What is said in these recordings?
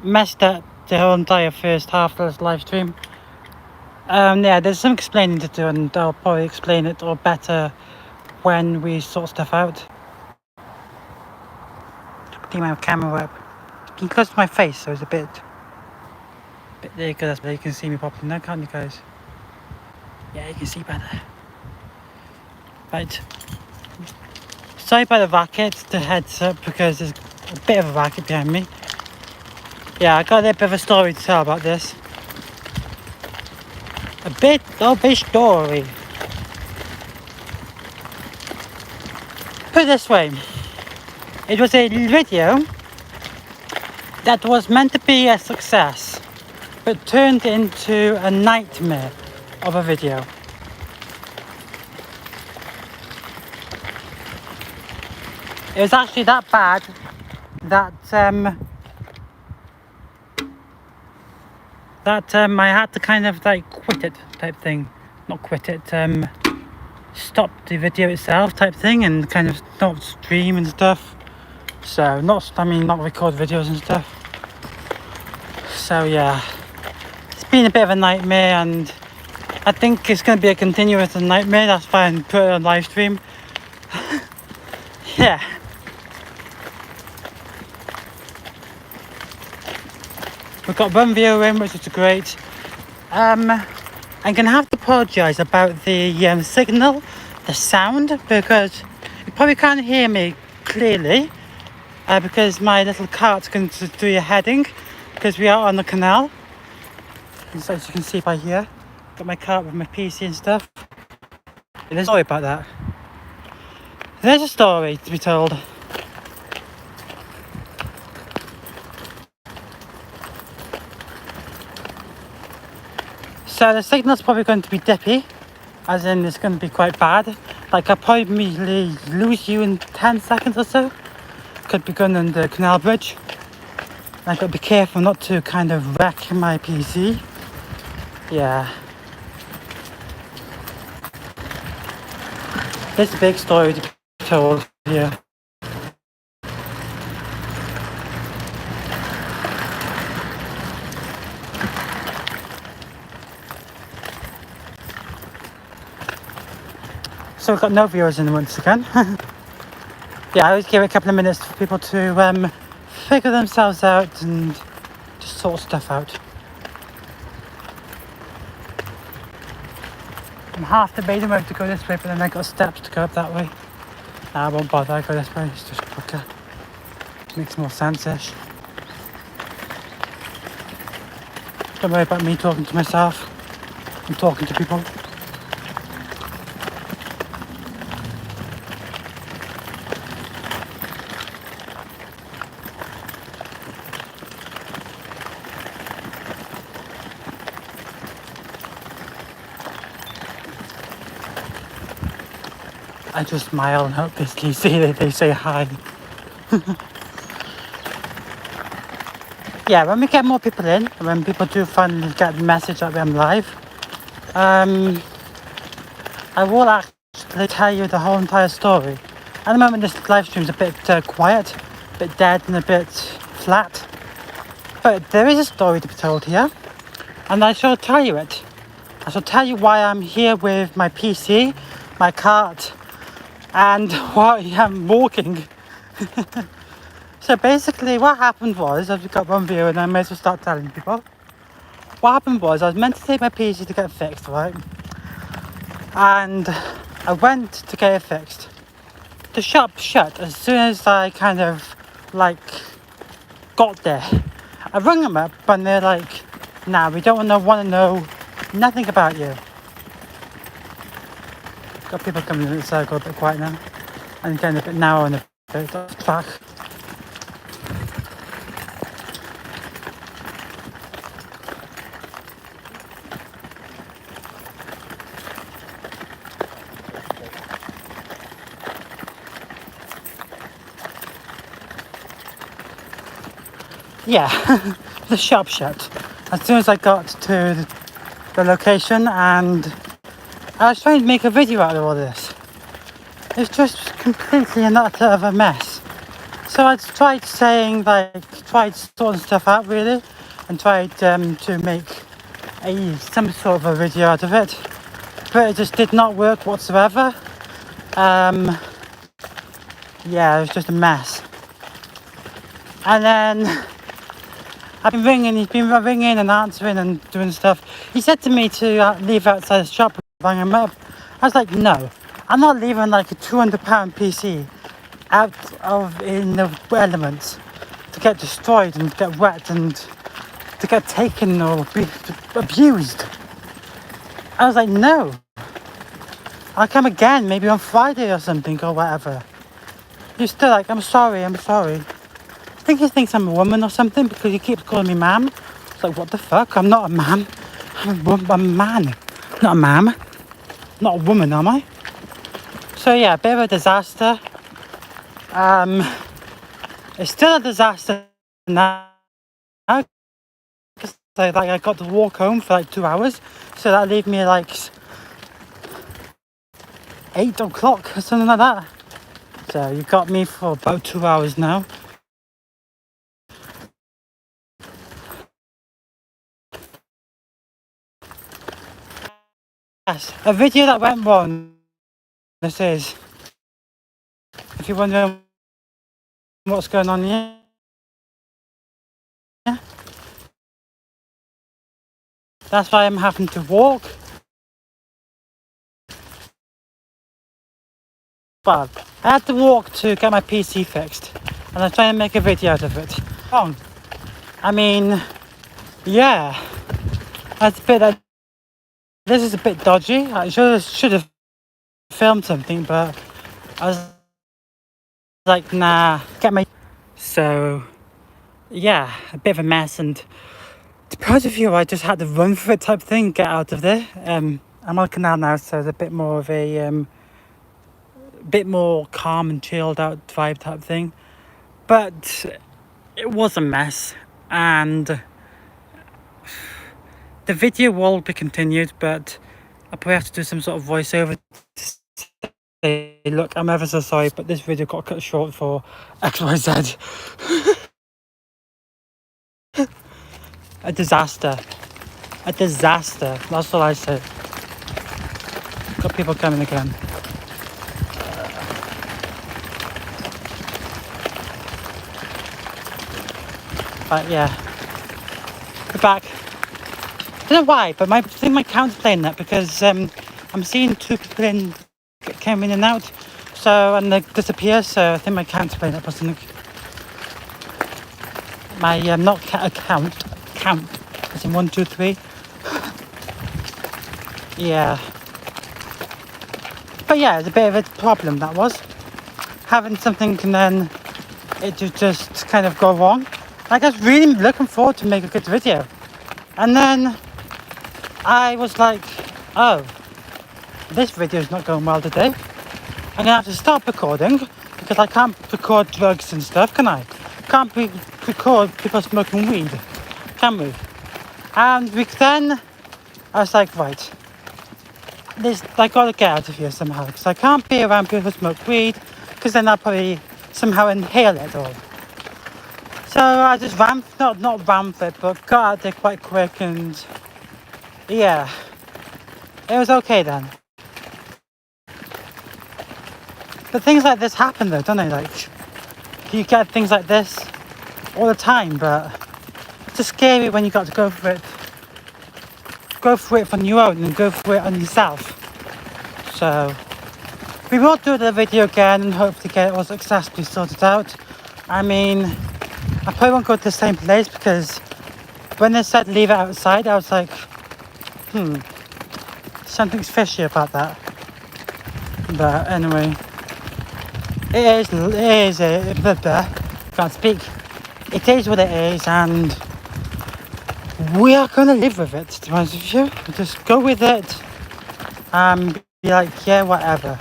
messed up the whole entire first half of this live stream. Yeah, there's some explaining to do, and I'll probably explain it all better when we sort stuff out. Putting my camera up. Getting close to my face, so it's a bit there you go, that's better. You can see me properly now, can't you guys? Yeah, you can see better. Right. Sorry about the racket, the heads up, because there's a bit of a racket behind me. Yeah, I got a little bit of a story to tell about this. A bit of a story. Put it this way. It was a video that was meant to be a success, but turned into a nightmare of a video. It was actually that bad that I had to kind of like quit it type thing. Not quit it, stop the video itself type thing, and kind of not stream and stuff. So not record videos and stuff. So yeah, it's been a bit of a nightmare, and I think it's going to be a continuous nightmare. That's why I put it on live stream. Yeah. We've got one viewer in, which is great. I'm going to have to apologise about the signal, the sound, because you probably can't hear me clearly, because my little cart's going to do your heading, because we are on the canal. As you can see by here, got my cart with my PC and stuff. There's a story about that. There's a story to be told. So the signal's probably going to be dippy, as in it's going to be quite bad. Like I'll probably lose you in 10 seconds or so. Could be going on the canal bridge. I've got to be careful not to kind of wreck my PC. Yeah. There's a big story to be told here. So we've got no viewers in once again. Yeah, I always give it a couple of minutes for people to figure themselves out and just sort stuff out. I'm half debating whether to go this way, but then I got steps to go up that way. Nah, I won't bother, I go this way, it's just quicker. Makes more sense-ish. Don't worry about me talking to myself. I'm talking to people. I just smile and hope they say hi. Yeah, when we get more people in, and when people do finally get the message that I'm live, I will actually tell you the whole entire story. At the moment this live stream is a bit quiet, a bit dead and a bit flat. But there is a story to be told here, and I shall tell you it. I shall tell you why I'm here with my PC, my cart, and why I'm walking. So basically what happened was, I've got one viewer and I may as well start telling people. What happened was, I was meant to take my PC to get fixed, right? And I went to get it fixed. The shop shut as soon as I kind of like got there. I rang them up and they're like, nah, we don't want to know nothing about you. Got people coming in the circle a bit quiet now. And getting a bit narrow and a bit off track. Yeah, the shop shut. As soon as I got to the location, and I was trying to make a video out of all this. It's just completely and utter of a mess. So I tried saying, like, tried sorting stuff out really, and tried to make some sort of a video out of it, but it just did not work whatsoever. Yeah, it was just a mess. And then I've been ringing, he's been ringing and answering and doing stuff. He said to me to leave outside the shop and bang him up. I was like, no, I'm not leaving like a £200 PC out in the elements to get destroyed and get wet and to get taken or be abused. I was like, no. I'll come again, maybe on Friday or something or whatever. He's still like, I'm sorry. I think he thinks I'm a woman or something because he keeps calling me ma'am. It's like, what the fuck? I'm not a ma'am. I'm a man. Not a ma'am. Not a woman, am I? So yeah, a bit of a disaster. It's still a disaster now. Because I got to walk home for like 2 hours. So that leave me like 8 o'clock or something like that. So you got me for about 2 hours now. Yes, a video that went wrong. This is, if you're wondering what's going on here, that's why I'm having to walk. But I had to walk to get my PC fixed, and I'm trying to make a video out of it. Wrong. I mean, yeah, that's a bit. This is a bit dodgy. I should have filmed something, but I was like, nah, get my. So, yeah, a bit of a mess, and to be honest with you, I just had to run for it type thing, get out of there. I'm on canal now, so it's a bit more of a bit more calm and chilled out vibe type thing. But it was a mess, and the video will be continued, but I'll probably have to do some sort of voiceover to say, look, I'm ever so sorry, but this video got cut short for XYZ. A disaster. That's all I say. Got people coming again. But yeah, we're back. I don't know why, but I think my account's playing that because I'm seeing 2 people come in and out, so and they disappear. So I think my account's playing up or something. My not account as in 1, 2, 3. Yeah. But yeah, it's a bit of a problem that was having something and then it just kind of go wrong. Like, I was really looking forward to make a good video, and then I was like, oh, this video is not going well today. I'm gonna have to stop recording because I can't record drugs and stuff, can I? Can't record people smoking weed, can we? And then I was like, right, I gotta get out of here somehow because I can't be around people who smoke weed because then I'll probably somehow inhale it all. So I just not ramped it, but got out there quite quick, and yeah, it was okay then. But things like this happen though, don't they? Like, you get things like this all the time, but it's just scary when you got to go for it on your own and go for it on yourself. So we will do the video again and hopefully get it all successfully sorted out. I mean, I probably won't go to the same place because when they said leave it outside, I was like, something's fishy about that. But anyway, can't speak. It is what it is, and we are going to live with it, to be honest with you. Just go with it and be like, yeah, whatever.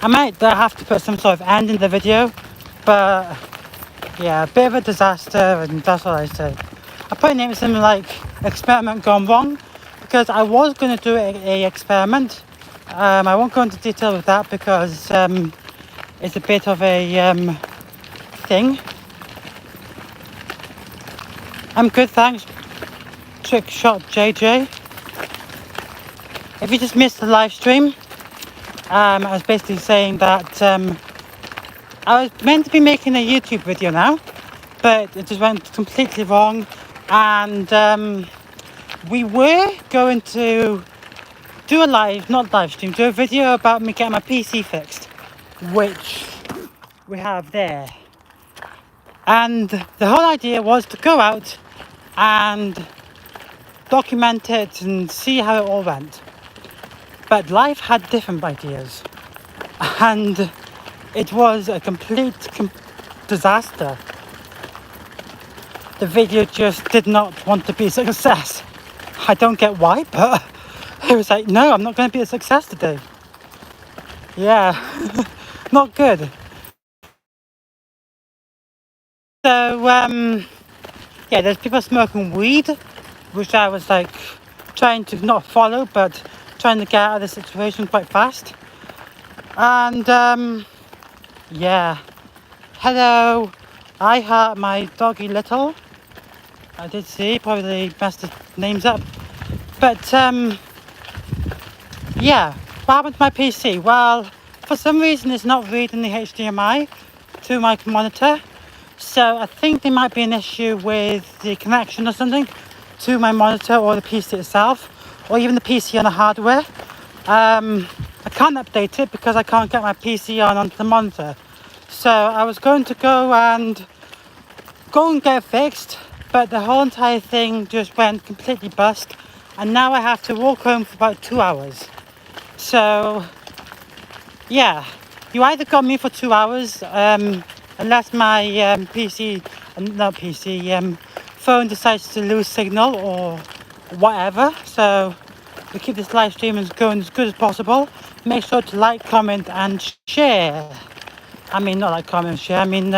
I might have to put some sort of end in the video, but yeah, a bit of a disaster, and that's what I say. I probably named something like experiment gone wrong because I was going to do a experiment. I won't go into detail with that because it's a bit of a thing. I'm good, thanks. Trick Shot JJ. If you just missed the live stream, I was basically saying that I was meant to be making a YouTube video now, but it just went completely wrong, and we were going to do a do a video about me getting my PC fixed, which we have there. And the whole idea was to go out and document it and see how it all went. But life had different ideas, and it was a complete disaster. The video just did not want to be a success. I don't get why, but it was like, no, I'm not going to be a success today. Yeah, not good. So, yeah, there's people smoking weed, which I was like trying to not follow, but trying to get out of the situation quite fast. And yeah, hello, I heart my doggy Little. I did see, probably messed the names up, but yeah, what happened to my PC? Well, for some reason it's not reading the HDMI to my monitor, so I think there might be an issue with the connection or something to my monitor or the PC itself, or even the PC on the hardware. I can't update it because I can't get my PC onto the monitor. So I was going to go and get it fixed, but the whole entire thing just went completely bust, and now I have to walk home for about 2 hours. So yeah, you either got me for 2 hours, unless my phone decides to lose signal or whatever. So we keep this live stream going as good as possible. Make sure to like, comment and share. I mean, not like, comment and share, I mean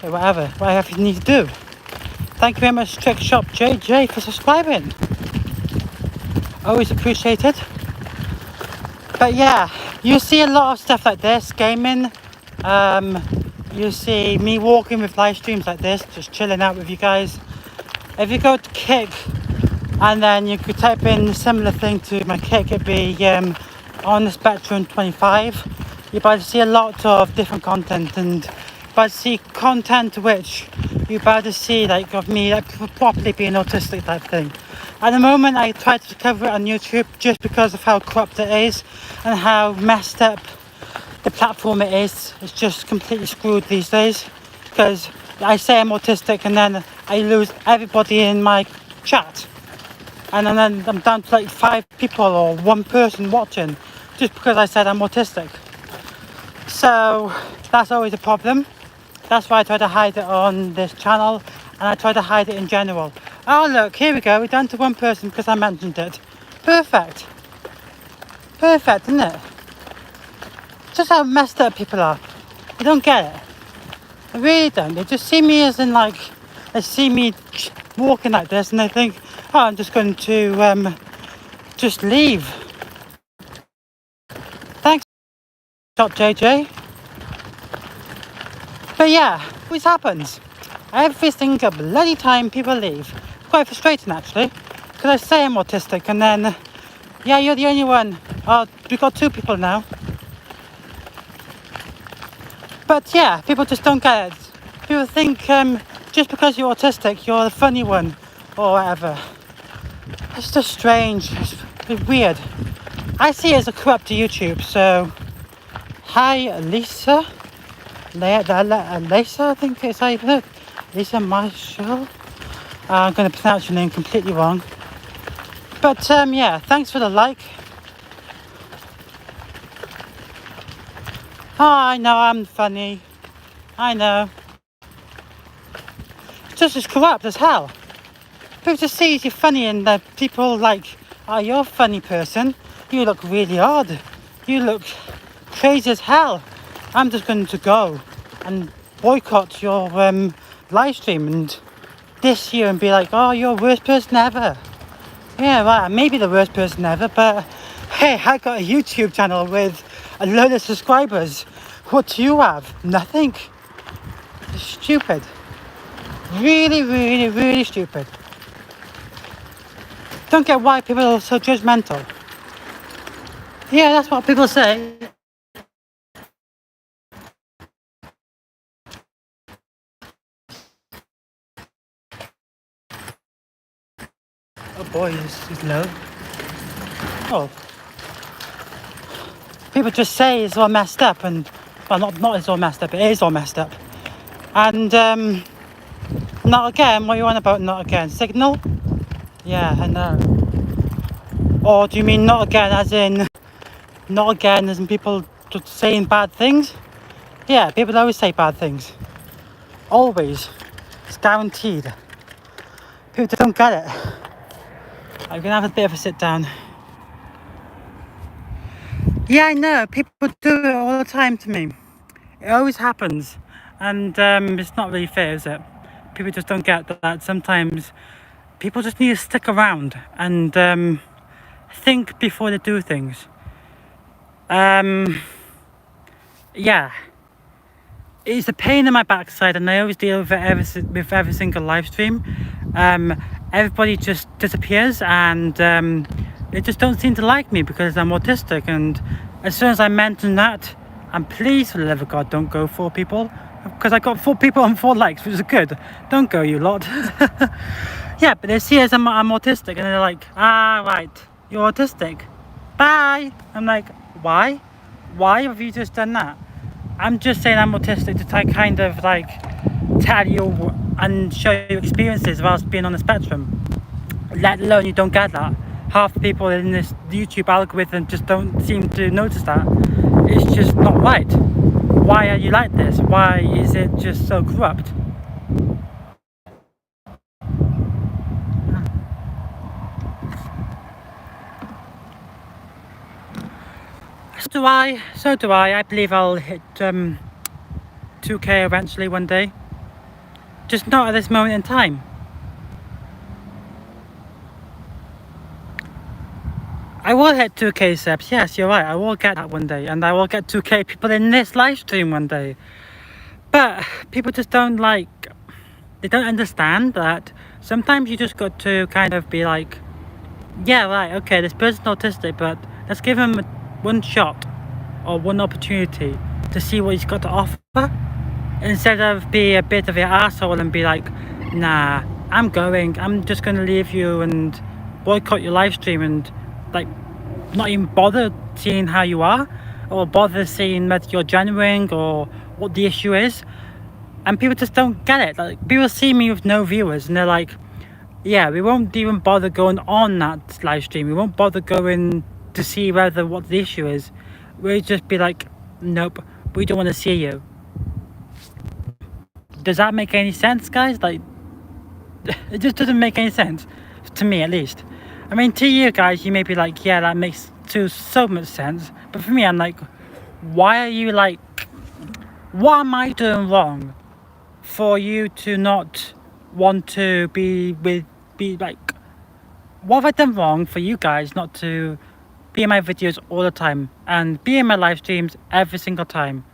whatever you need to do. Thank you very much, Trick Shop JJ, for subscribing. Always appreciated. But yeah, you see a lot of stuff like this, gaming. You see me walking with live streams like this, just chilling out with you guys. If you go to Kick, and then you could type in a similar thing to my Kick, it'd be on the Spectrum 25. You're about to see a lot of different content, and about to see content which you're about to see like of me like properly being autistic type thing. At the moment I try to cover it on YouTube just because of how corrupt it is and how messed up the platform it is. It's just completely screwed these days, because I say I'm autistic and then I lose everybody in my chat, and then I'm down to like 5 people or 1 person watching just because I said I'm autistic. So that's always a problem. That's why I try to hide it on this channel, and I try to hide it in general. Oh look, here we go, we're down to 1 person because I mentioned it. Perfect. Perfect, isn't it? Just how messed up people are. I don't get it. I really don't. They just see me as in like, they see me walking like this and they think, oh, I'm just going to just leave. Thanks, Shop JJ. But yeah, always happens. Every single bloody time people leave. Quite frustrating actually, because I say I'm autistic and then, yeah, you're the only one. Oh, we've got 2 people now. But yeah, people just don't get it. People think just because you're autistic, you're the funny one or whatever. It's just strange. It's weird. I see it as a corrupt YouTube. So, hi Lisa. Lisa, I think it's how you put it. Lisa Marshall. I'm going to pronounce your name completely wrong. But yeah, thanks for the like. Oh, I know I'm funny. I know. It's just as corrupt as hell. People just see you're funny and people like, oh, you're a funny person. You look really odd. You look crazy as hell. I'm just going to go and boycott your live stream and diss you and be like, oh, you're the worst person ever. Yeah, right, I may be the worst person ever, but hey, I got a YouTube channel with a load of subscribers. What do you have? Nothing. Stupid. Really, really, really stupid. Don't get why people are so judgmental. Yeah, that's what people say. Oh boy, it's low. Oh. People just say it's all messed up and, well, not it's all messed up, it is all messed up. And, not again, what are you on about, not again? Signal? Yeah, I know. Or do you mean not again as in, not again as in people just saying bad things? Yeah, people always say bad things. Always. It's guaranteed. People just don't get it. I'm gonna have a bit of a sit down. Yeah, I know. People do it all the time to me. It always happens. And it's not really fair, is it? People just don't get that sometimes people just need to stick around and think before they do things. Yeah. It's a pain in my backside, and I always deal with it with every single live stream. Everybody just disappears, and they just don't seem to like me because I'm autistic. And as soon as I mention that, and please, for the love of God, don't go 4 people, because I got 4 people and 4 likes, which is good. Don't go, you lot. Yeah, but they see as I'm autistic, and they're like, ah, right, you're autistic. Bye. I'm like, why? Why have you just done that? I'm just saying I'm autistic to kind of like tell you and show you experiences whilst being on the spectrum. Let alone you don't get that. Half the people in this YouTube algorithm just don't seem to notice that. It's just not right. Why are you like this? Why is it just so corrupt? So do I. I believe I'll hit 2K eventually one day. Just not at this moment in time. I will hit 2K subs, yes, you're right, I will get that one day, and I will get 2K people in this live stream one day. But people just don't they don't understand that sometimes you just got to kind of be like, yeah, right, okay, this person's autistic, but let's give him one shot or one opportunity to see what he's got to offer, instead of be a bit of an asshole and be like, nah, I'm just gonna leave you and boycott your live stream and like not even bother seeing how you are or bother seeing whether you're genuine or what the issue is. And people just don't get it. Like, people see me with no viewers and they're like, yeah, we won't even bother going on that live stream, we won't bother going to see what the issue is. We'll just be like, nope, we don't want to see you. Does that make any sense, guys? Like, it just doesn't make any sense to me, at least. I mean, to you guys, you may be like, yeah, that makes so much sense. But for me, I'm like, why are you like, what am I doing wrong for you to not want to be like, what have I done wrong for you guys not to be in my videos all the time and be in my live streams every single time?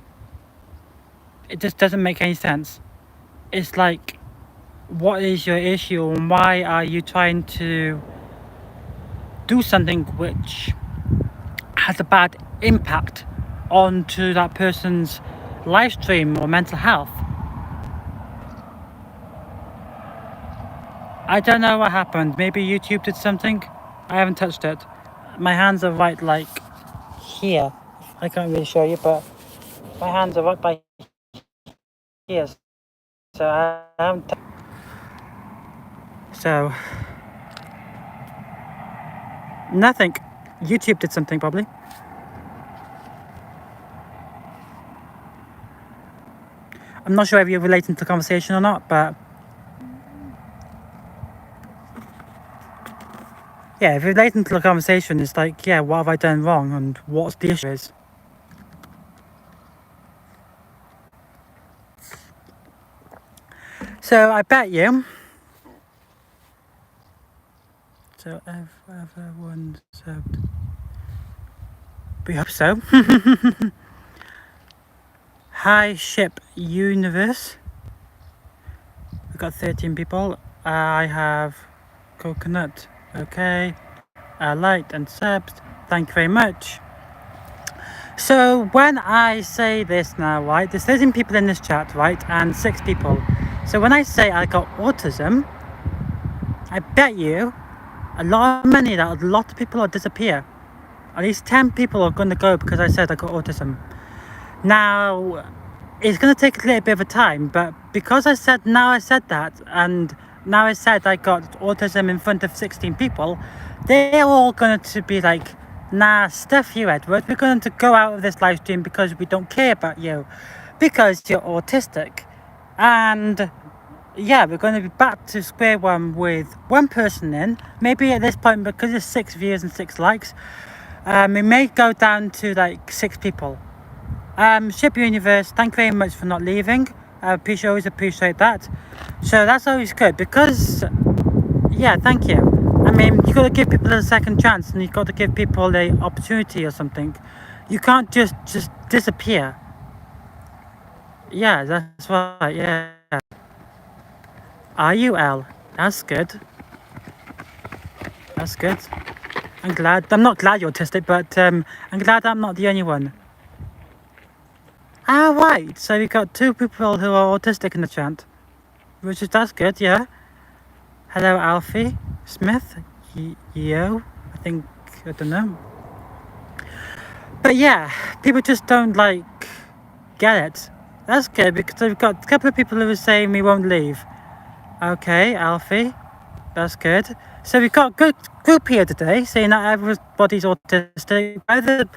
It just doesn't make any sense. It's like, what is your issue and why are you trying to do something which has a bad impact onto that person's live stream or mental health? I don't know what happened. Maybe YouTube did something. I haven't touched it. My hands are right like here. I can't really show you, but my hands are right by here. So I haven't. So nothing. YouTube did something probably. I'm not sure if you're relating to the conversation or not, but yeah, if you're relating to the conversation, it's like, yeah, what have I done wrong and what's the issue is. So I bet you. So everyone subbed. We hope so. Hi, Ship Universe. We've got 13 people. I have coconut. Okay. Light and subs. Thank you very much. So when I say this now, right, there's 13 people in this chat, right, and 6 people. So when I say I got autism, I bet you a lot of money that a lot of people will disappear. At least 10 people are going to go because I said I got autism. Now, it's going to take a little bit of a time, but because I said that, and now I said I got autism in front of 16 people, they're all going to be like, nah, stuff you, Edward. We're going to go out of this live stream because we don't care about you, because you're autistic. And yeah, we're going to be back to square one with one person in. Maybe at this point, because there's 6 views and 6 likes, we may go down to like 6 people. Ship Universe, thank you very much for not leaving. I always appreciate that. So that's always good because, yeah, thank you. I mean, you got to give people a second chance, and you got to give people the opportunity or something. You can't just disappear. Yeah, that's right. Yeah. Are you L? That's good. That's good. I'm glad. I'm not glad you're autistic, but I'm glad I'm not the only one. Ah, right. So we got 2 people who are autistic in the chat, that's good. Yeah. Hello, Alfie Smith. Yo, I don't know. But yeah, people just don't like get it. That's good because we've got a couple of people who are saying we won't leave. Okay, Alfie, that's good. So we've got a good group here today, saying that everybody's autistic.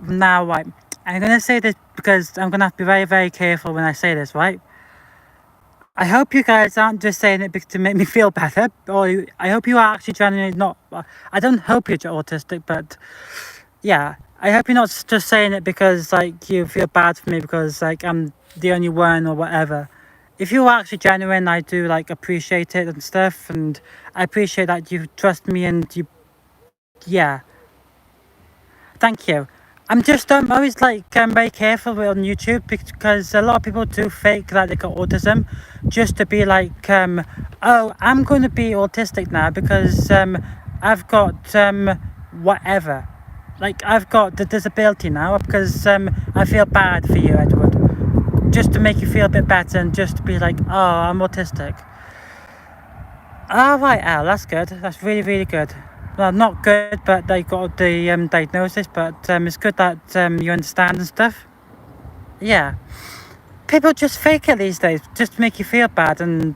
Now, right, I'm going to say this because I'm going to have to be very, very careful when I say this, right? I hope you guys aren't just saying it to make me feel better, or I hope you are actually genuinely not. I don't hope you're autistic, but yeah, I hope you're not just saying it because like you feel bad for me because like I'm the only one or whatever. If you are actually genuine, I do like appreciate it and stuff, and I appreciate that you trust me and you, yeah. Thank you. I'm always like very careful on YouTube because a lot of people do fake that they got autism just to be like, oh, I'm going to be autistic now because I've got whatever. Like I've got the disability now because I feel bad for you, Edward. Just to make you feel a bit better and just to be like, oh, I'm autistic. Right, Al, that's good. That's really, really good. Well, not good, but they got the diagnosis, but it's good that you understand and stuff. Yeah. People just fake it these days, just to make you feel bad, and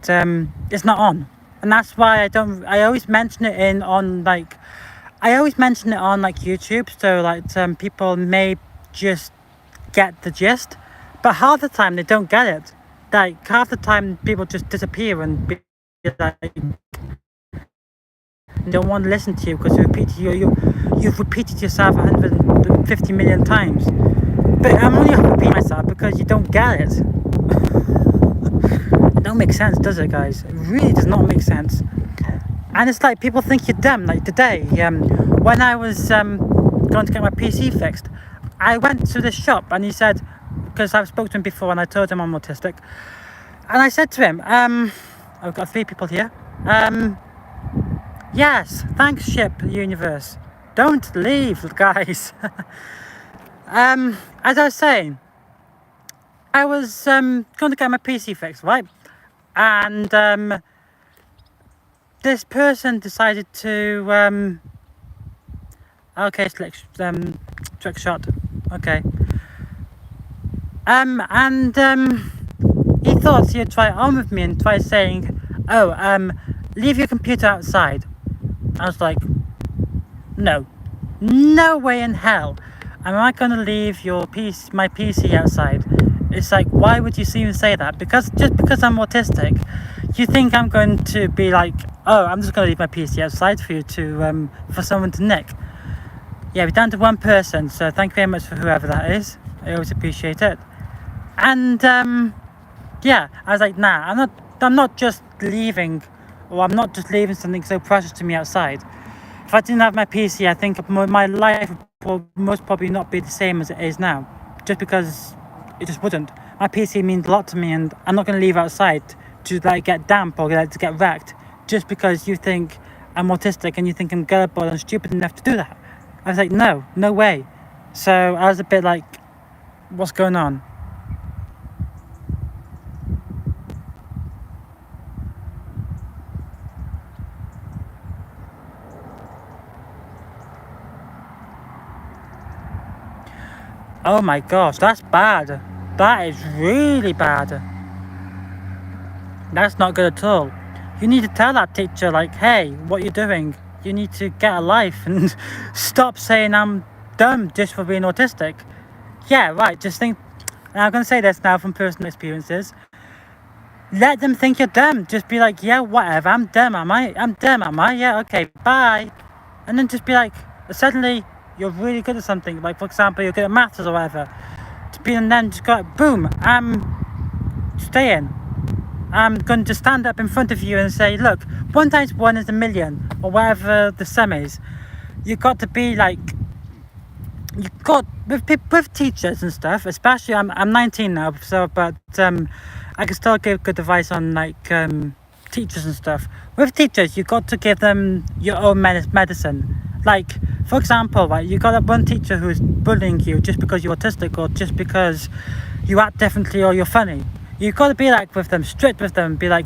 it's not on. And that's why I always mention it on YouTube, so like people may just get the gist, but half the time they don't get it. Like half the time people just disappear and be like, don't want to listen to you because you've repeated yourself 150 million times. But I'm only repeating myself because you don't get it. It don't make sense, does it, guys? It really does not make sense. And it's like people think you're dumb. Like today, when I was going to get my PC fixed, I went to the shop and he said, because I've spoken to him before and I told him I'm autistic, and I said to him, I've got 3 people here. Yes, thanks, Ship Universe. Don't leave, guys. As I was saying, I was going to get my PC fixed, right? And this person decided to okay, trick shot. Okay. And he thought he'd try it on with me and try saying, oh, leave your computer outside. I was like, no way in hell am I going to leave my PC outside. It's like, why would you even say that? Because just because I'm autistic, you think I'm going to be like, oh, I'm just going to leave my PC outside for you to for someone to nick. Yeah, we're down to 1 person, so thank you very much for whoever that is. I always appreciate it. And yeah, I was like, nah, I'm not just leaving, or I'm not just leaving something so precious to me outside. If I didn't have my PC, I think my life would most probably not be the same as it is now, just because it just wouldn't. My PC means a lot to me, and I'm not going to leave outside to like get damp or like to get wrecked just because you think I'm autistic and you think I'm gullible and stupid enough to do that. I was like, no way. So I was a bit like, what's going on? Oh my gosh, that's bad. That is really bad. That's not good at all. You need to tell that teacher, like, hey, what you doing? You need to get a life and stop saying I'm dumb just for being autistic. Yeah, right, just think, and I'm going to say this now from personal experiences. Let them think you're dumb. Just be like, yeah, whatever, I'm dumb, am I? I'm dumb, am I? Yeah, okay, bye. And then just be like, suddenly you're really good at something. Like, for example, you're good at maths or whatever. And then just go, boom, I'm staying. I'm going to stand up in front of you and say, look, 1 times 1 is 1,000,000, or whatever the sum is. You've got to be like, you've got, with teachers and stuff, especially, I'm 19 now, so, but I can still give good advice on, like, teachers and stuff. With teachers, you've got to give them your own medicine. Like, for example, right, you got that one teacher who's bullying you just because you're autistic or just because you act differently or you're funny. You've got to be like with them, strict with them, be like,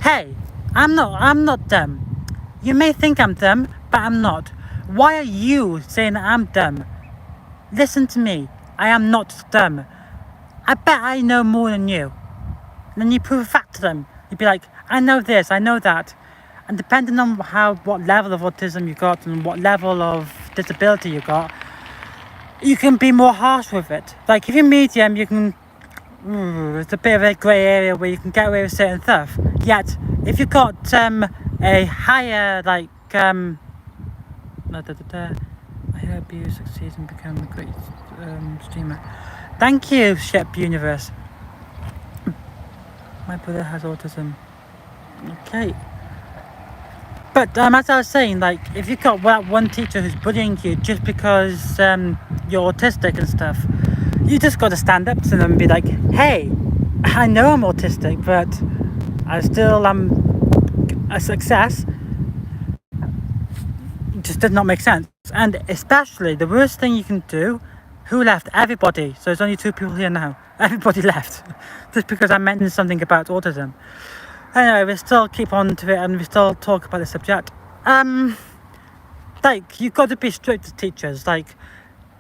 hey, I'm not dumb. You may think I'm dumb, but I'm not. Why are you saying that I'm dumb? Listen to me, I am not dumb. I bet I know more than you. And then you prove a fact to them. You'd be like, I know this, I know that. And depending on what level of autism you got and what level of disability you got, you can be more harsh with it. Like if you're medium, you can, it's a bit of a grey area where you can get away with certain stuff. Yet, if you've got a higher, like, I hope you succeed and become a great streamer. Thank you, Shep Universe. My brother has autism. Okay. But as I was saying, like, if you've got one teacher who's bullying you just because you're autistic and stuff, you just got to stand up to them and be like, hey, I know I'm autistic, but I still am a success. It just does not make sense. And especially, the worst thing you can do, who left? Everybody. So there's only 2 people here now. Everybody left. Just because I mentioned something about autism. Anyway, we still keep on to it and we still talk about the subject. Like, you've got to be strict with teachers. Like,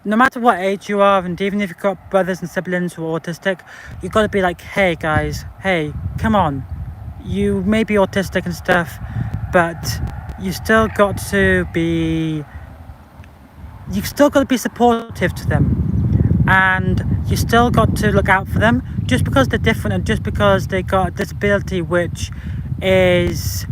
no matter what age you are, and even if you've got brothers and siblings who are autistic, you've got to be like, hey guys, hey, come on. You may be autistic and stuff, but you still got to be supportive to them. And you still got to look out for them. Just because they're different and just because they got a disability which is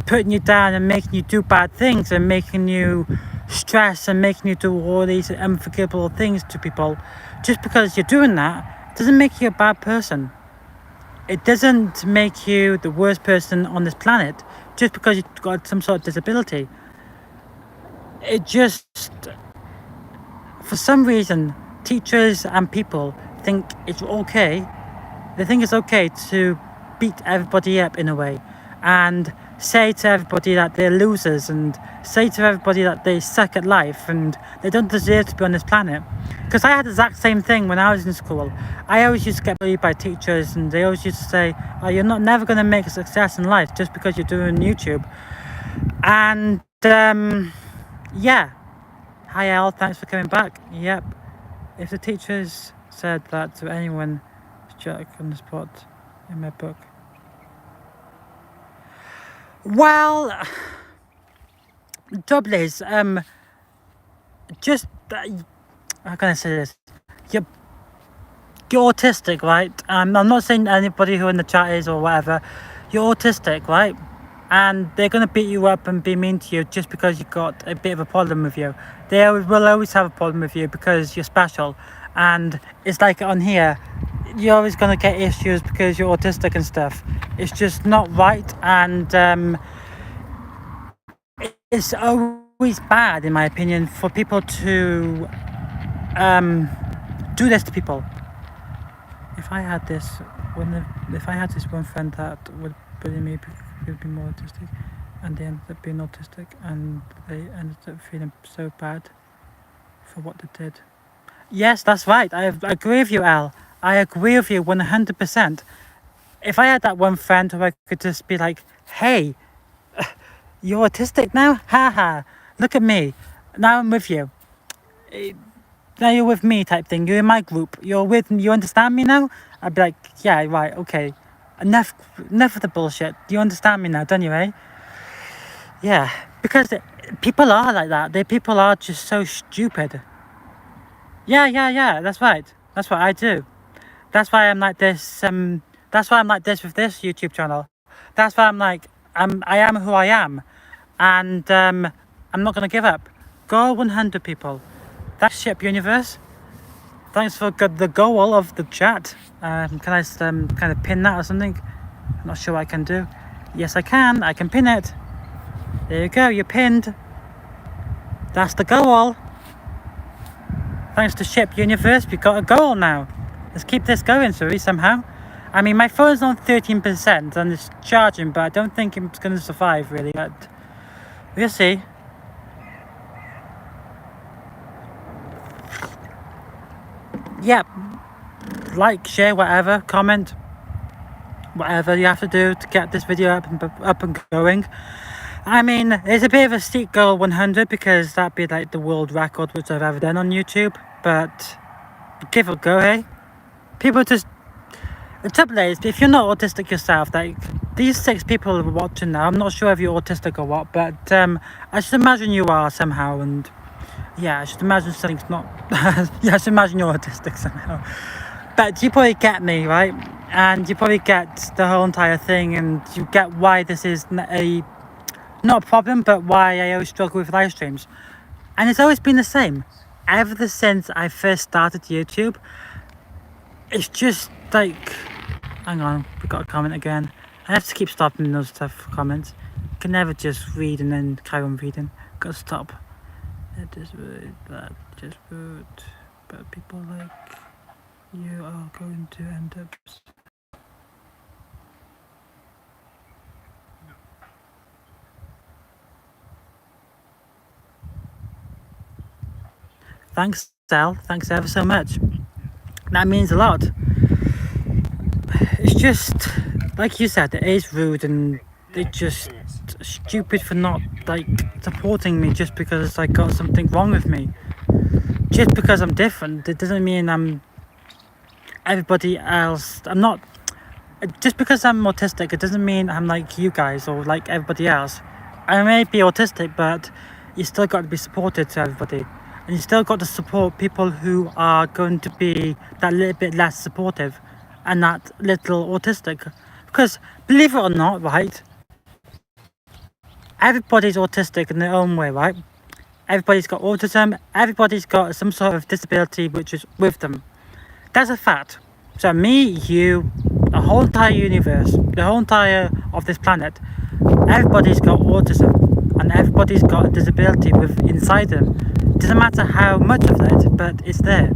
putting you down and making you do bad things and making you stress and making you do all these unforgivable things to people, just because you're doing that doesn't make you a bad person. It doesn't make you the worst person on this planet just because you've got some sort of disability. It just, for some reason, teachers and people think it's okay. They think it's okay to beat everybody up in a way and say to everybody that they're losers and say to everybody that they suck at life and they don't deserve to be on this planet. Because I had the exact same thing when I was in school. I always used to get bullied by teachers and they always used to say, oh, you're never going to make a success in life just because you're doing YouTube. And yeah. Hi Al, thanks for coming back. Yep. If the teachers said that to anyone, struck on the spot in my book. Well, trouble is, just, how can I say this? You're autistic, right? I'm not saying anybody who in the chat is or whatever. You're autistic, right? And they're going to beat you up and be mean to you just because you've got a bit of a problem with you. They will always have a problem with you because you're special. And it's like on here, you're always going to get issues because you're autistic and stuff. It's just not right. And it's always bad, in my opinion, for people to do this to people. If I had this if I had this one friend that would bully me because would be more autistic, and they ended up being autistic, and they ended up feeling so bad for what they did. Yes, that's right. I agree with you, Al. I agree with you 100%. If I had that one friend who I could just be like, hey, you're autistic now? Haha, look at me. Now I'm with you. Now you're with me type thing. You're in my group. You understand me now? I'd be like, yeah, right, okay. Enough of the bullshit. You understand me now, don't you, eh? Yeah, because people are like that. People are just so stupid. Yeah, that's right. That's what I do. That's why I'm like this, that's why I'm like this with this YouTube channel. That's why I am who I am. And I'm not gonna give up. Go 100 people. Thanks, Ship Universe. Thanks for the goal of the chat. Can I kind of pin that or something? I'm not sure what I can do. Yes, I can. I can pin it. There you go. You're pinned. That's the goal. Thanks to Ship Universe, we've got a goal now. Let's keep this going, Suri, somehow. I mean, my phone's on 13% and it's charging, but I don't think it's going to survive, really. But we'll see. Yep. Like, share, whatever, comment. Whatever you have to do to get this video up and going. I mean, it's a bit of a steep goal, 100, because that'd be like the world record which I've ever done on YouTube. But give it a go, hey? People just... The trouble is, if you're not autistic yourself, like, these 6 people are watching now, I'm not sure if you're autistic or what, but I should imagine you are somehow, and yeah, I should imagine something's not... yeah, I should imagine you're autistic somehow. But you probably get me, right? And you probably get the whole entire thing, and you get why this is not a problem, but why I always struggle with live streams. And it's always been the same. Ever since I first started YouTube, it's just like... Hang on, we got a comment again. I have to keep stopping those stuff comments. Can never just read and then carry on reading. Gotta stop. It is rude, but just rude. But people like you are going to end up... Thanks, Sal. Thanks ever so much. That means a lot. It's just, like you said, it is rude, and it's just stupid for not, like, supporting me just because I got something wrong with me. Just because I'm different, it doesn't mean I'm everybody else. I'm not... Just because I'm autistic, it doesn't mean I'm like you guys or like everybody else. I may be autistic, but you still got to be supported to everybody. And you still got to support people who are going to be that little bit less supportive and that little autistic. Because, believe it or not, right, everybody's autistic in their own way, right? Everybody's got autism, everybody's got some sort of disability which is with them. That's a fact. So me, you, the whole entire universe, the whole entire of this planet, everybody's got autism and everybody's got a disability inside them. Doesn't matter how much of it, but it's there.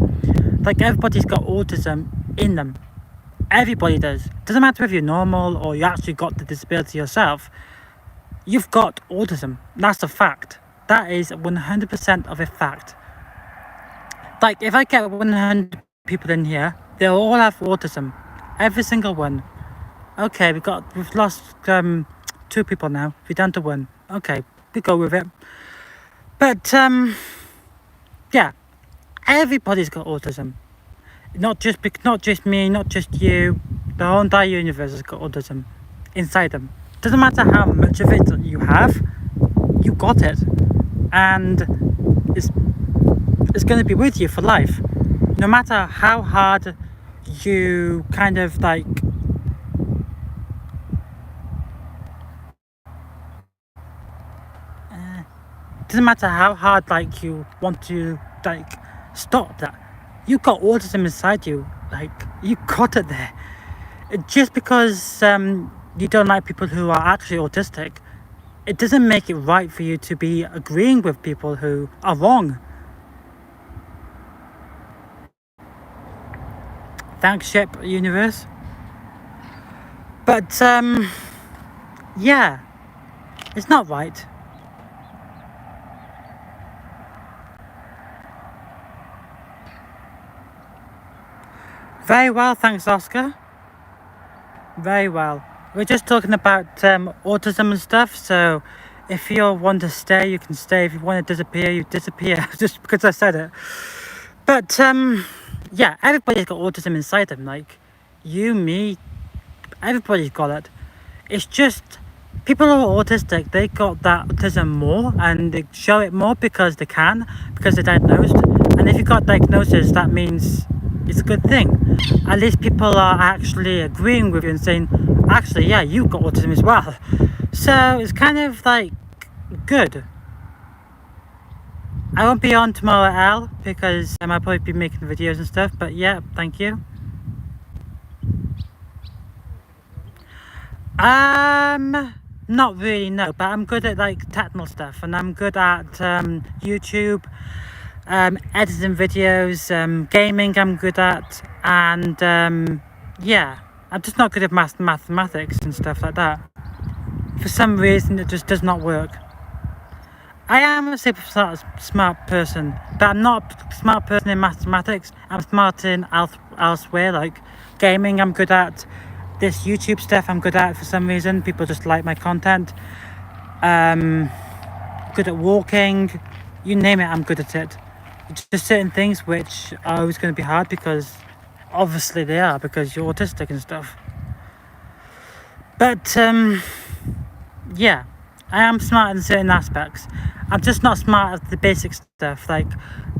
Like, everybody's got autism in them. Everybody does. Doesn't matter if you're normal or you actually got the disability yourself. You've got autism. That's a fact. That is 100% of a fact. Like, if I get 100 people in here, they'll all have autism. Every single one. Okay, we've lost 2 people now. We're down to 1. Okay, we go with it. But yeah, everybody's got autism. Not just me, not just you. The whole entire universe has got autism inside them. Doesn't matter how much of it you have, you got it, and it's going to be with you for life. No matter how hard you kind of like doesn't matter how hard like you want to like stop that. You got autism inside you. Like, you got it there. Just because you don't like people who are actually autistic, it doesn't make it right for you to be agreeing with people who are wrong. Thanks, Ship Universe. But yeah, it's not right. Very well, thanks, Oscar. Very well. We're just talking about autism and stuff, so if you want to stay, you can stay. If you want to disappear, you disappear, just because I said it. But yeah, everybody's got autism inside them, like you, me, everybody's got it. It's just people who are autistic, they got that autism more and they show it more because they can, because they're diagnosed. And if you got diagnosis, that means it's a good thing. At least people are actually agreeing with you and saying, actually, yeah, you got autism as well. So it's kind of like good. I won't be on tomorrow at all because I'll probably be making videos and stuff, but yeah, thank you. Not really, no, but I'm good at like technical stuff and I'm good at YouTube, editing videos, gaming I'm good at, and yeah, I'm just not good at mathematics and stuff like that. For some reason it just does not work. I am a super smart person, but I'm not a smart person in mathematics. I'm smart in elsewhere, like gaming I'm good at, this YouTube stuff I'm good at for some reason. People just like my content. Good at walking, you name it, I'm good at it. Just certain things which are always going to be hard because obviously they are, because you're autistic and stuff. But yeah, I am smart in certain aspects. I'm just not smart at the basic stuff. Like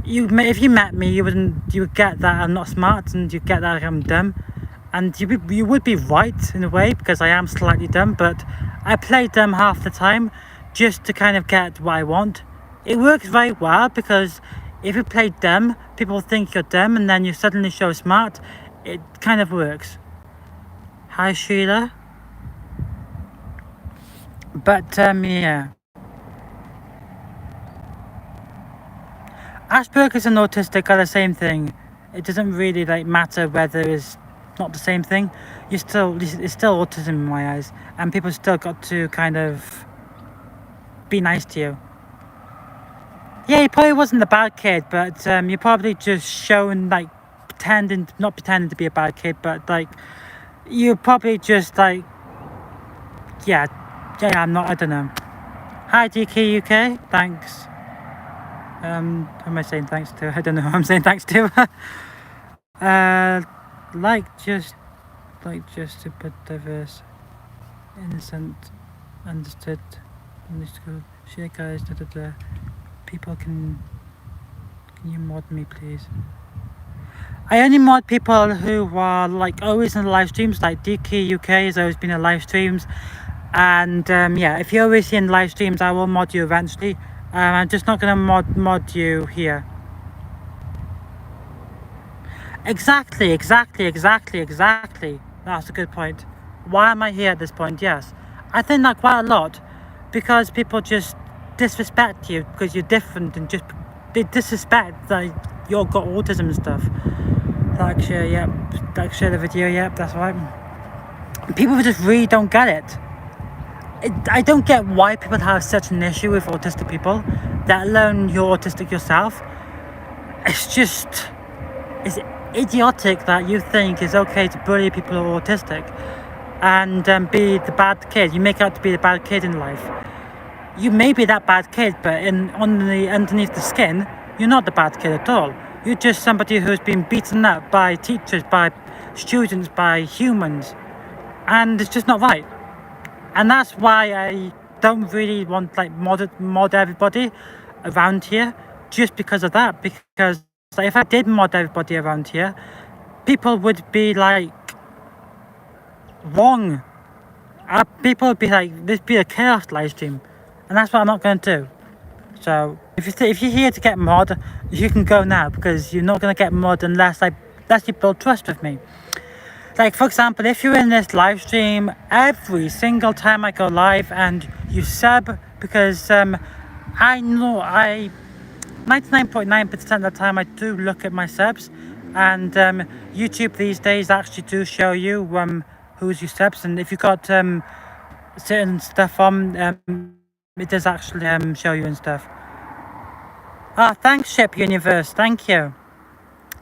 if you met me, you would get that I'm not smart, and you get that I'm dumb, and you would be right in a way because I am slightly dumb. But I play dumb half the time just to kind of get what I want. It works very well because if you play dumb, people think you're dumb, and then you suddenly show smart. It kind of works. Hi, Sheila. But yeah, Asperger's and autistic are the same thing. It doesn't really like matter whether it's not the same thing. It's still autism in my eyes, and people still got to kind of be nice to you. Yeah, you probably wasn't a bad kid, but you're probably just showing like not pretending to be a bad kid, but like you're probably just like yeah, I don't know. Hi DK UK, thanks. Who am I saying thanks to? I don't know who I'm saying thanks to. Just super diverse, innocent, understood, underscore, share guys, people can you mod me please? I only mod people who are like always in the live streams, like DK UK has always been in live streams. And yeah, if you're always in live streams, I will mod you eventually. I'm just not gonna mod you here. Exactly. That's a good point. Why am I here at this point? Yes, I think that quite a lot, because people just disrespect you because you're different, and just they disrespect that you've got autism and stuff. Like share the video. Yep, that's right. People just really don't get it. I don't get why people have such an issue with autistic people, let alone you're autistic yourself. It's idiotic that you think it's okay to bully people who are autistic and be the bad kid. You make out to be the bad kid in life. You may be that bad kid, but underneath the skin, you're not the bad kid at all. You're just somebody who's been beaten up by teachers, by students, by humans, and it's just not right. And that's why I don't really want like mod everybody around here, just because of that. Because like, if I did mod everybody around here, people would be like wrong. People would be like, this be a chaos live stream, and that's what I'm not going to do. So if you're here to get mod, you can go now, because you're not going to get mod unless you build trust with me. Like, for example, if you're in this live stream every single time I go live and you sub, because I know 99.9% of the time I do look at my subs, and YouTube these days actually do show you who's your steps, and if you've got certain stuff on, it does actually show you and stuff. Ah, thanks, Ship Universe. Thank you.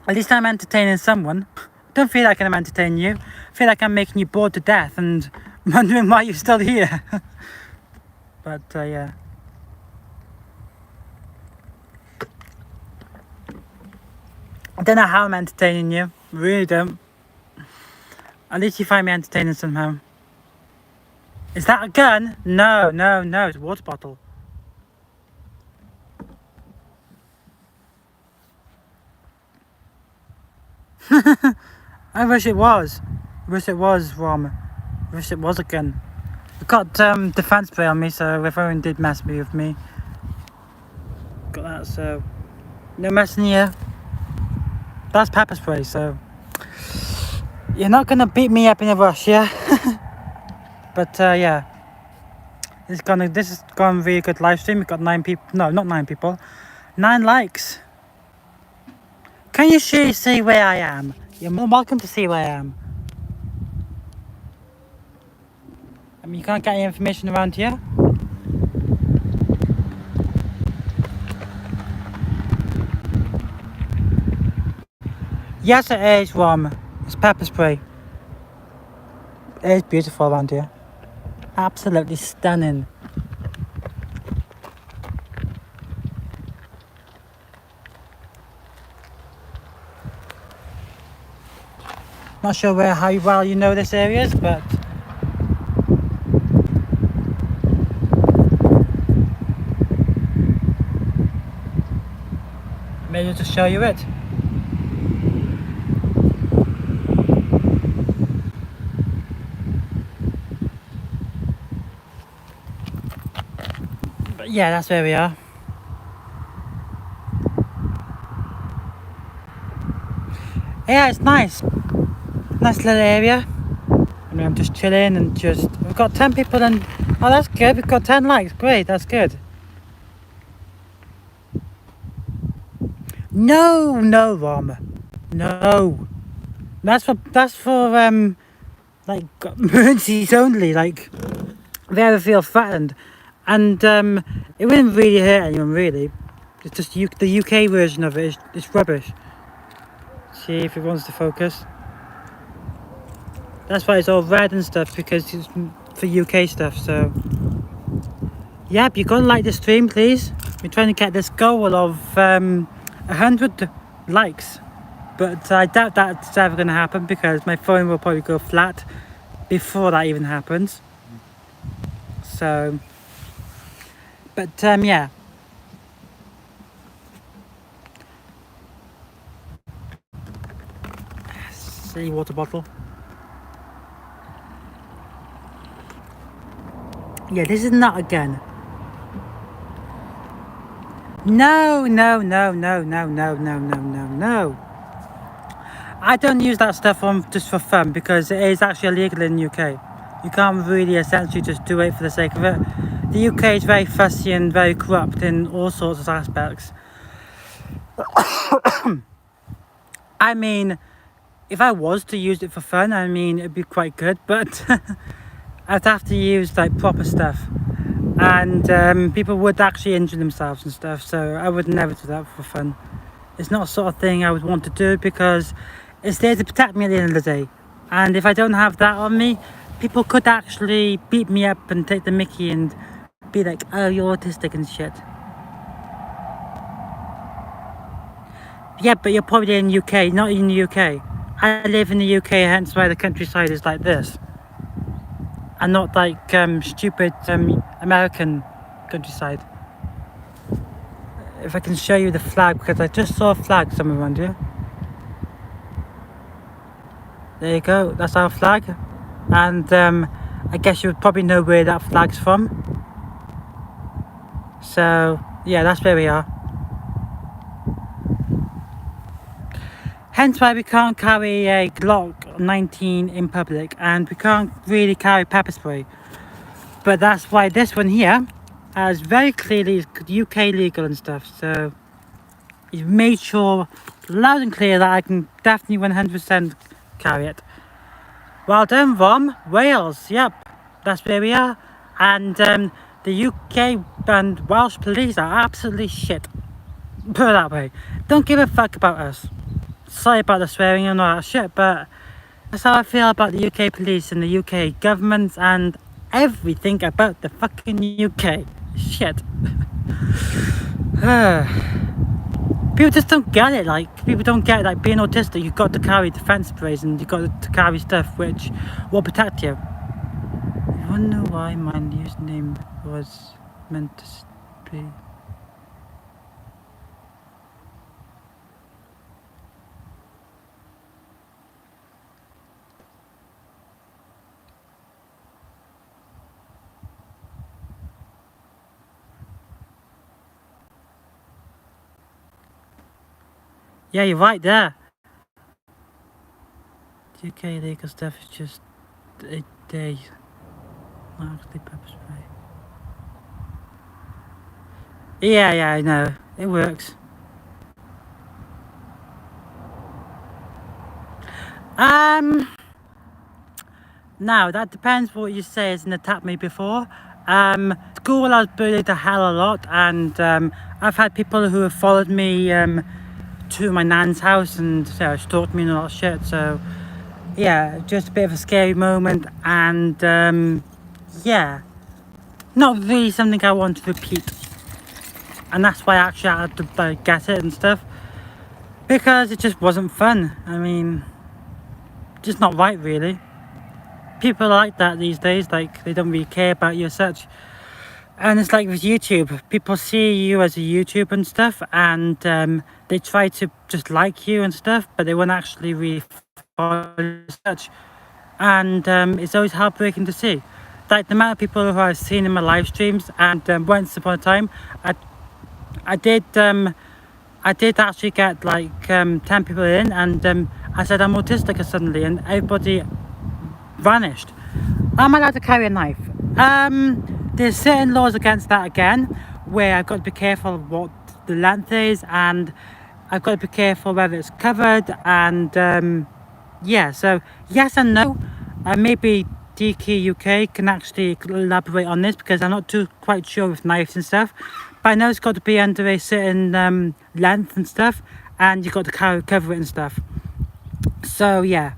At least I'm entertaining someone. Don't feel like I'm entertaining you. I feel like I'm making you bored to death and wondering why you're still here. But yeah. I don't know how I'm entertaining you. Really don't. At least you find me entertaining somehow. Is that a gun? No, no, no. It's a water bottle. I wish it was. Wish it was, Rom. Wish it was a gun. I've got defense spray on me, so if anyone did mess with me, got that. So no messing here. That's pepper spray, so you're not gonna beat me up in a rush, yeah? But yeah, this has gone really good live stream. We've got 9 people. No, not 9 people. 9 likes. Can you see where I am? You're more welcome to see where I am. I mean, you can't get any information around here. Yes, it is, Rom. It's pepper spray. It is beautiful around here. Absolutely stunning. Not sure how well you know this area, but maybe I'll just show you it. But yeah, that's where we are. Yeah, it's nice. Nice little area. I mean, I'm just chilling and we've got 10 people and, oh, that's good. We've got 10 likes. Great, that's good. No, no, Rom. No. That's for like, emergencies only, like, if they ever feel threatened. And it wouldn't really hurt anyone, really. It's just the UK version of it. It's rubbish. See if it wants to focus. That's why it's all red and stuff, because it's for UK stuff, so. Yep, you gotta like the stream, please. We're trying to get this goal of 100 likes. But I doubt that's ever gonna happen, because my phone will probably go flat before that even happens. So. But yeah. Silly water bottle. Yeah, this is not a gun. No, no, no, no, no, no, no, no, no, no. I don't use that stuff on just for fun, because it is actually illegal in the UK. You can't really essentially just do it for the sake of it. The UK is very fussy and very corrupt in all sorts of aspects. I mean, if I was to use it for fun, I mean, it'd be quite good, but I'd have to use like proper stuff. And people would actually injure themselves and stuff, so I would never do that for fun. It's not the sort of thing I would want to do, because it's there to protect me at the end of the day. And if I don't have that on me, people could actually beat me up and take the mickey and be like, oh, you're autistic and shit. Yeah, but you're probably in the UK, not in the UK. I live in the UK, hence why the countryside is like this. And not like stupid American countryside. If I can show you the flag, because I just saw a flag somewhere around here. There you go, that's our flag. And I guess you would probably know where that flag's from. So yeah, that's where we are. Hence why we can't carry a Glock 19 in public, and we can't really carry pepper spray. But that's why this one here is very clearly UK legal and stuff. So he's made sure loud and clear that I can definitely 100% carry it. Well done, Rom. Wales, yep, that's where we are. And the UK and Welsh police are absolutely shit. Put it that way. Don't give a fuck about us. Sorry about the swearing and all that shit, but that's how I feel about the UK police and the UK government and everything about the fucking UK. Shit. People just don't get it, like, people don't get it, like, being autistic, you've got to carry defense sprays and you've got to carry stuff which will protect you. I wonder why my username was meant to be... Yeah, you're right there. UK illegal stuff is just a day. Not actually pepper spray. Yeah, I know. It works. Now, that depends what you say isn't attacked me before. School I was bullied the hell a lot, and I've had people who have followed me to my nan's house and stalked me and all that shit, so yeah, just a bit of a scary moment, and yeah, not really something I want to repeat. And that's why I actually had to get it and stuff, because it just wasn't fun. I mean, just not right really. People are like that these days, like they don't really care about you as such. And it's like with YouTube, people see you as a YouTuber and stuff, and they try to just like you and stuff, but they won't actually really follow you as such. And it's always heartbreaking to see. Like the amount of people who I've seen in my live streams, and once upon a time, I did actually get like 10 people in, and I said I'm autistic suddenly, and everybody vanished. Am I allowed to carry a knife? There's certain laws against that again, where I've got to be careful of what the length is, and I've got to be careful whether it's covered, and yeah, so yes and no. Maybe DK UK can actually elaborate on this, because I'm not too quite sure with knives and stuff, but I know it's got to be under a certain length and stuff, and you've got to cover it and stuff. So yeah,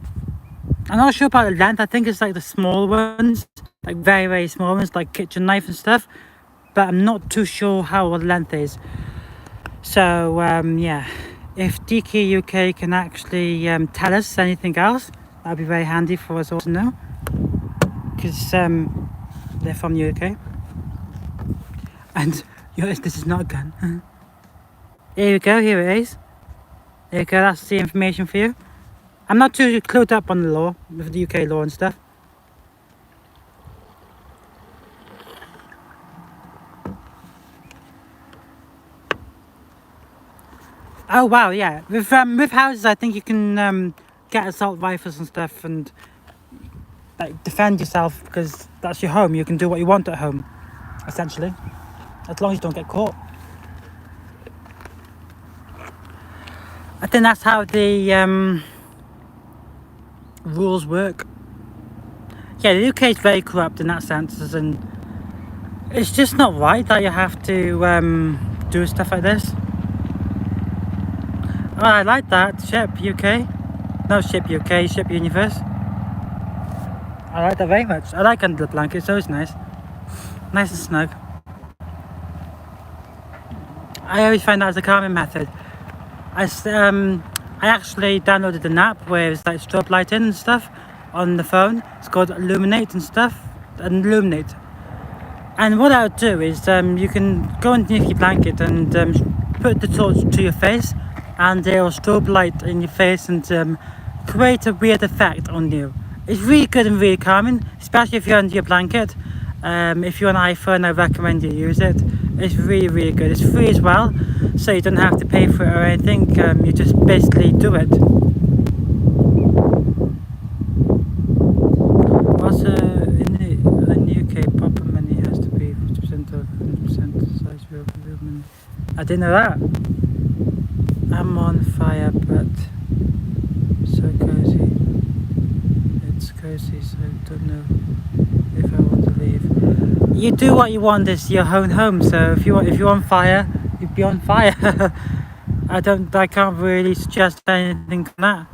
I'm not sure about the length. I think it's like the small ones, like very, very small ones, like kitchen knife and stuff, but I'm not too sure how the length is. So yeah, if DK UK can actually tell us anything else, that'd be very handy for us all to know, because they're from the UK. And this is not a gun. Here we go, here it is. There you go, that's the information for you. I'm not too clued up on the law, with the UK law and stuff. Oh wow, yeah. With houses, I think you can get assault rifles and stuff, and like defend yourself, because that's your home. You can do what you want at home, essentially, as long as you don't get caught. I think that's how the rules work. Yeah, the UK is very corrupt in that sense, as in, it's just not right that you have to do stuff like this. Oh, I like that. Ship UK. No, Ship UK, Ship Universe. I like that very much. I like under the blanket, it's always nice. Nice and snug. I always find that as a calming method. I actually downloaded an app where it's like strobe lighting and stuff on the phone. It's called Illuminate and stuff. Illuminate. And what I'll do is you can go underneath your blanket and put the torch to your face, and it'll strobe light in your face and create a weird effect on you. It's really good and really calming, especially if you're under your blanket. If you're on an iPhone, I recommend you use it. It's really, really good. It's free as well, so you don't have to pay for it or anything. You just basically do it. Also, in the UK, proper money has to be 50% of 100% size real movement. I didn't know that. I'm on fire, but so cozy. It's cozy. cozy, so I don't know if I want to leave. You do what you want. It's your own home. So if you're on fire, you'd be on fire. I can't really suggest anything from that.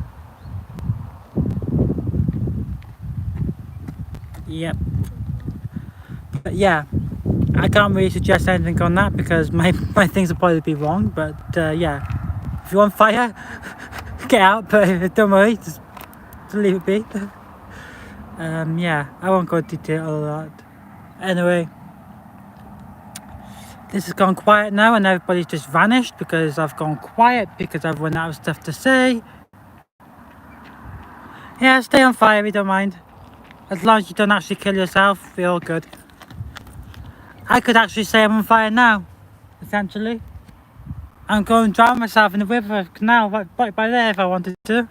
Yep. But yeah, I can't really suggest anything on that because my things will probably be wrong. But yeah, if you're on fire, get out. But don't worry, just leave it be. Yeah, I won't go into detail all that. Anyway, this has gone quiet now and everybody's just vanished because I've gone quiet because I've run out of stuff to say. Yeah, stay on fire, we don't mind. As long as you don't actually kill yourself, we're all good. I could actually say I'm on fire now, essentially. I'm going to drown myself in the river canal right by there if I wanted to.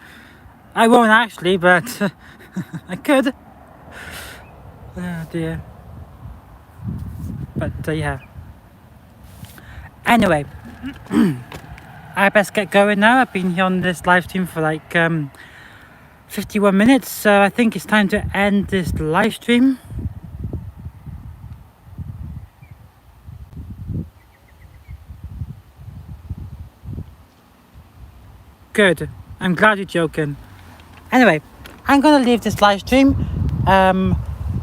I won't actually, but I could. Oh dear. But yeah. Anyway, I best get going now. I've been here on this live stream for like 51 minutes, so I think it's time to end this live stream. Good. I'm glad you're joking. Anyway, I'm going to leave this live stream.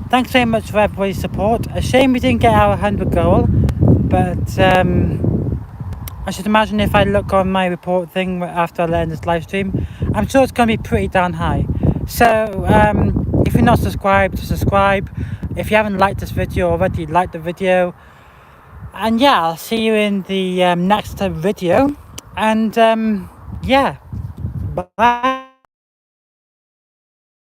Thanks very much for everybody's support. A shame we didn't get our 100 goal, but I should imagine if I look on my report thing after I end this live stream, I'm sure it's going to be pretty darn high. So if you're not subscribed, subscribe. If you haven't liked this video already, like the video. And yeah, I'll see you in the next video. And yeah, bye.